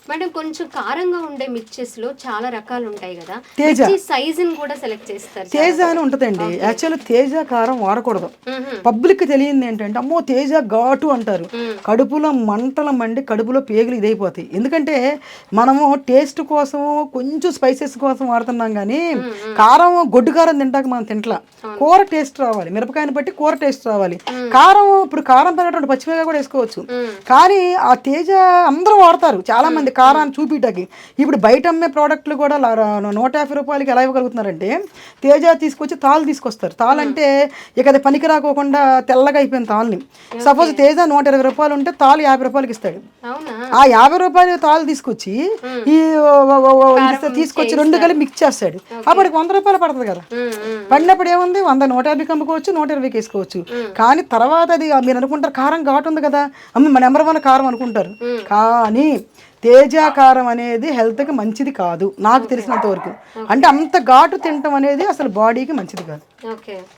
Madam కొంచెం కారంగా ఉండే మిర్చెస్ లో చాలా రకాలు ఉంటాయి కదా, తేజ సైజుని కూడా సెలెక్ట్ చేస్తారు. తేజ అని ఉంటుందండి. యాక్చువల్ తేజ కారం వాడకూడదు. పబ్లిక్ తెలియంది ఏంటంటే అమ్మో తేజ ఘాటు అంటారు. కడుపులో మంటల మండి కడుపులో పేగులు ఇదైపోతాయి. ఎందుకంటే మనము టేస్ట్ కోసము కొంచెం స్పైసెస్ కోసం వాడుతున్నాం కానీ కారం గొడ్డు కారం తింటాక మనం తింటలా. కూర టేస్ట్ రావాలి, మిరపకాయని బట్టి కూర టేస్ట్ రావాలి. కారం ఇప్పుడు కారం పెరగటువంటి పచ్చిమిరపకాయ కూడా వేసుకోవచ్చు. కానీ ఆ తేజ అందరూ వాడతారు చాలా మంది కారాన్ని చూపిటకి. ఇప్పుడు బయట అమ్మే ప్రోడక్ట్లు కూడా 150 రూపాయలకి ఎలా ఇవ్వగలుగుతున్నారంటే తేజ తీసుకొచ్చి తాళ్ళు తీసుకొస్తారు. తాళ్ళు అంటే ఇక అది పనికి రాకోకుండా తెల్లగా అయిపోయిన తాళ్ళని. సపోజ్ తేజ 120 రూపాయలు ఉంటే తాళ్ళు 50 రూపాయలకి ఇస్తాడు. ఆ 50 రూపాయలు తాళ్ళు తీసుకొచ్చి ఈ తీసుకొచ్చి 2 కలిపి మిక్స్ చేస్తాడు. అప్పటికి 100 రూపాయలు పడుతుంది కదా. పడినప్పుడు ఏముంది 100 150కి అమ్ముకోవచ్చు, 120కి వేసుకోవచ్చు. కానీ తర్వాత అది మీరు అనుకుంటారు కారం ఘాటు ఉంది కదా అమ్మ మన నెంబర్ 1 కారం అనుకుంటారు. కానీ తేజ కారం అనేది హెల్త్కి మంచిది కాదు నాకు తెలిసినంత వరకు. అంటే అంత ఘాటు తినటం అనేది అసలు బాడీకి మంచిది కాదు.